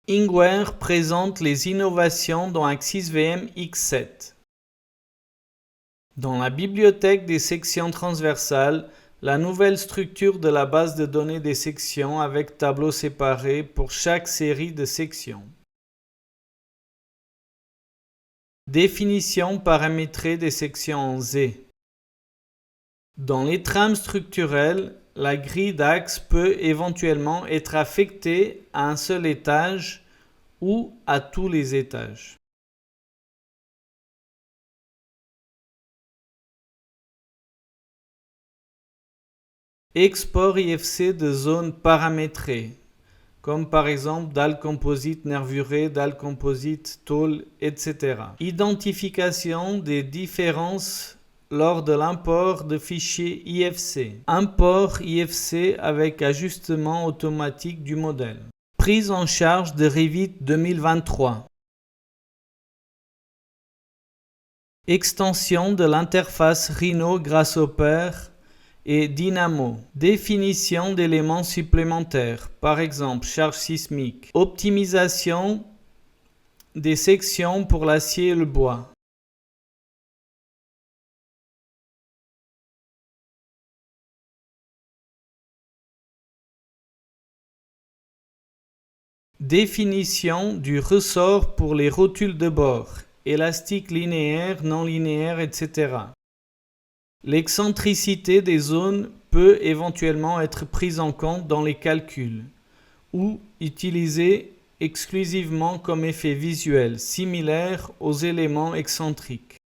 Ingwer présente les innovations dans AXIS-VM X7. Dans la bibliothèque des sections transversales, la nouvelle structure de la base de données des sections avec tableaux séparés pour chaque série de sections. Définition paramétrée des sections en Z. Dans les trames structurelles, la grille d'axe peut éventuellement être affectée à un seul étage ou à tous les étages. Export IFC de zones paramétrées, comme par exemple dalles composites nervurées, dalles composites tôle, etc. Identification des différences lors de l'import de fichiers IFC. Import IFC avec ajustement automatique du modèle. Prise en charge de Revit 2023. Extension de l'interface Rhino Grasshopper et Dynamo. Définition d'éléments supplémentaires, par exemple charge sismique. Optimisation des sections pour l'acier et le bois. Définition du ressort pour les rotules de bord, élastique linéaire, non linéaire, etc. L'excentricité des zones peut éventuellement être prise en compte dans les calculs ou utilisée exclusivement comme effet visuel, similaire aux éléments excentriques.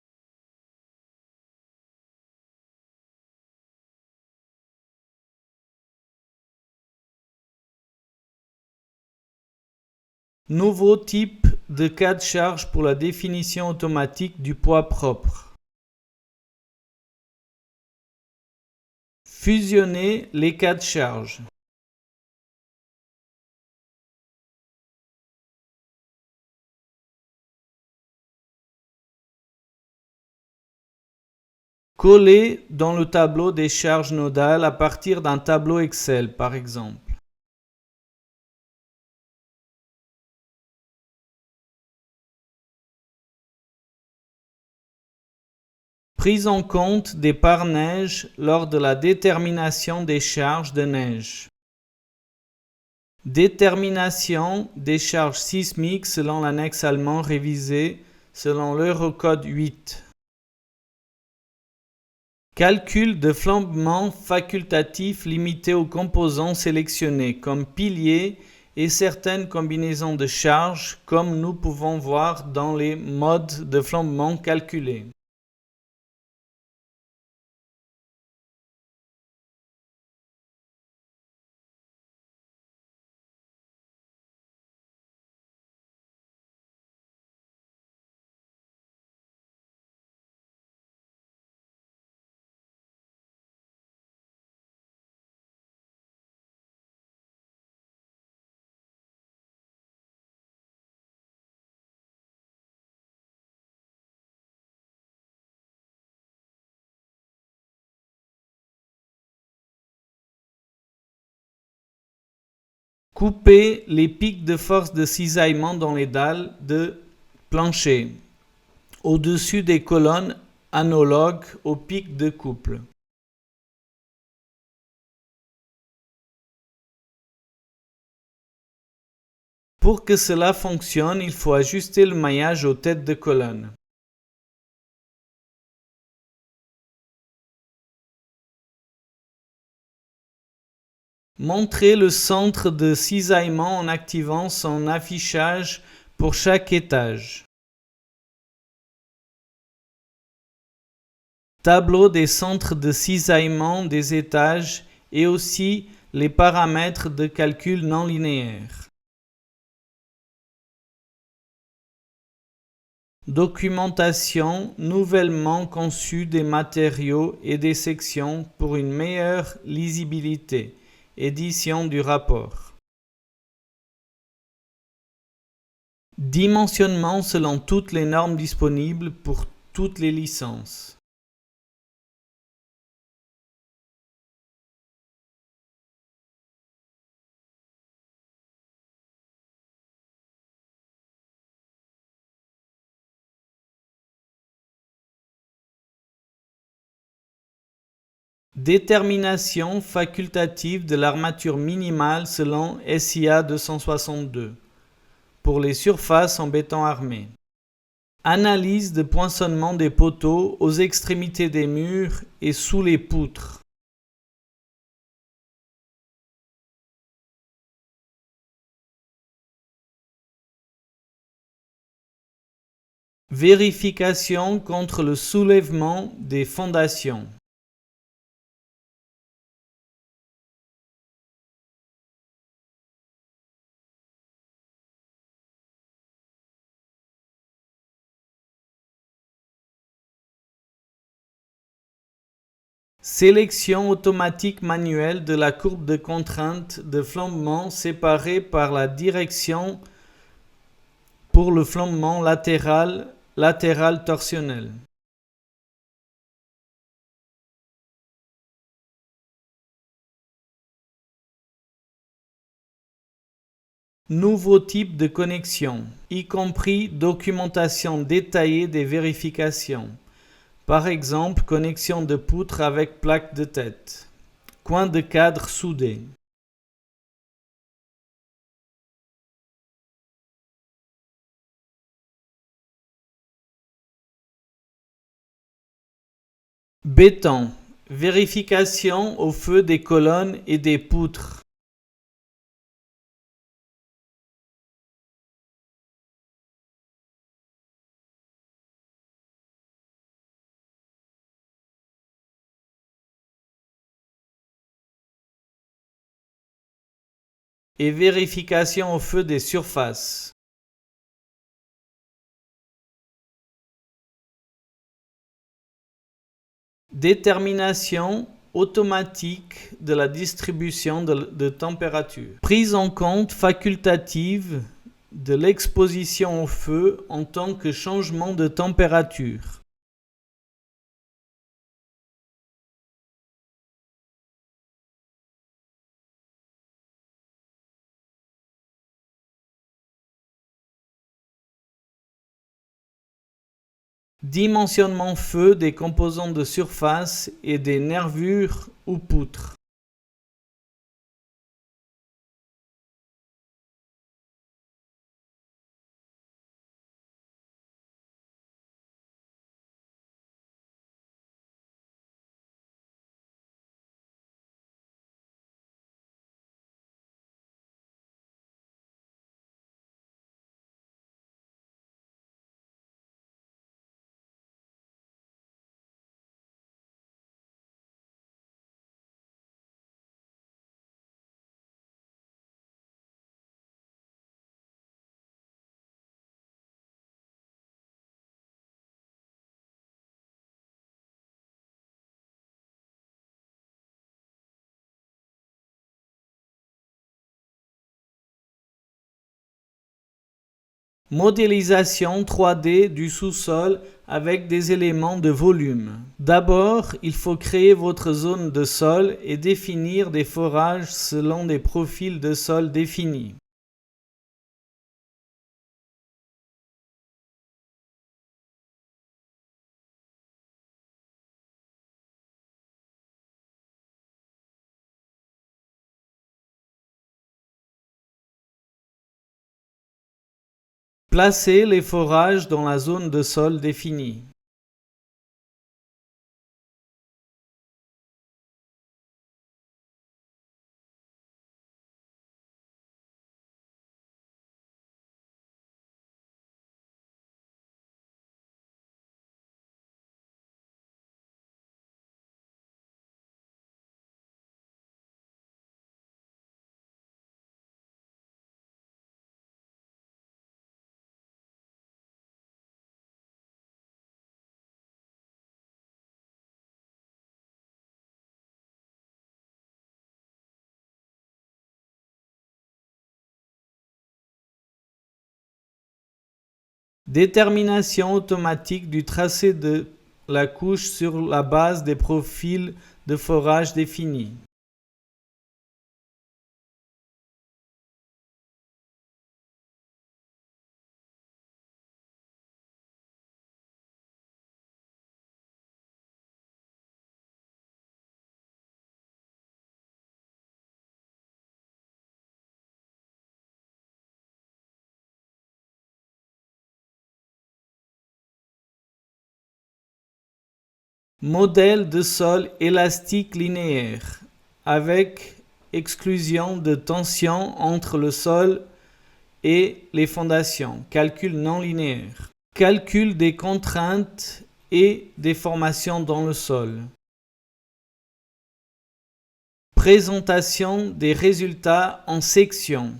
Nouveau type de cas de charge pour la définition automatique du poids propre. Fusionner les cas de charge. Coller dans le tableau des charges nodales à partir d'un tableau Excel, par exemple. Prise en compte des pare-neige lors de la détermination des charges de neige. Détermination des charges sismiques selon l'annexe allemand révisée selon l'Eurocode 8. Calcul de flambement facultatif limité aux composants sélectionnés comme piliers et certaines combinaisons de charges comme nous pouvons voir dans les modes de flambement calculés. Couper les pics de force de cisaillement dans les dalles de plancher, au-dessus des colonnes analogues aux pics de couple. Pour que cela fonctionne, il faut ajuster le maillage aux têtes de colonne. Montrer le centre de cisaillement en activant son affichage pour chaque étage. Tableau des centres de cisaillement des étages et aussi les paramètres de calcul non linéaires. Documentation nouvellement conçue des matériaux et des sections pour une meilleure lisibilité. Édition du rapport. Dimensionnement selon toutes les normes disponibles pour toutes les licences. Détermination facultative de l'armature minimale selon SIA 262 pour les surfaces en béton armé. Analyse de poinçonnement des poteaux aux extrémités des murs et sous les poutres. Vérification contre le soulèvement des fondations. Sélection automatique manuelle de la courbe de contrainte de flambement séparée par la direction pour le flambement latéral torsionnel. Nouveau type de connexion, y compris documentation détaillée des vérifications. Par exemple, connexion de poutre avec plaque de tête. Coin de cadre soudé. Béton. Vérification au feu des colonnes et des poutres. Et vérification au feu des surfaces. Détermination automatique de la distribution de température. Prise en compte facultative de l'exposition au feu en tant que changement de température. Dimensionnement feu des composants de surface et des nervures ou poutres. Modélisation 3D du sous-sol avec des éléments de volume. D'abord, il faut créer votre zone de sol et définir des forages selon des profils de sol définis. Placez les forages dans la zone de sol définie. Détermination automatique du tracé de la couche sur la base des profils de forage définis. Modèle de sol élastique linéaire avec exclusion de tension entre le sol et les fondations. Calcul non linéaire. Calcul des contraintes et des formations dans le sol. Présentation des résultats en section.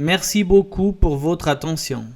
Merci beaucoup pour votre attention.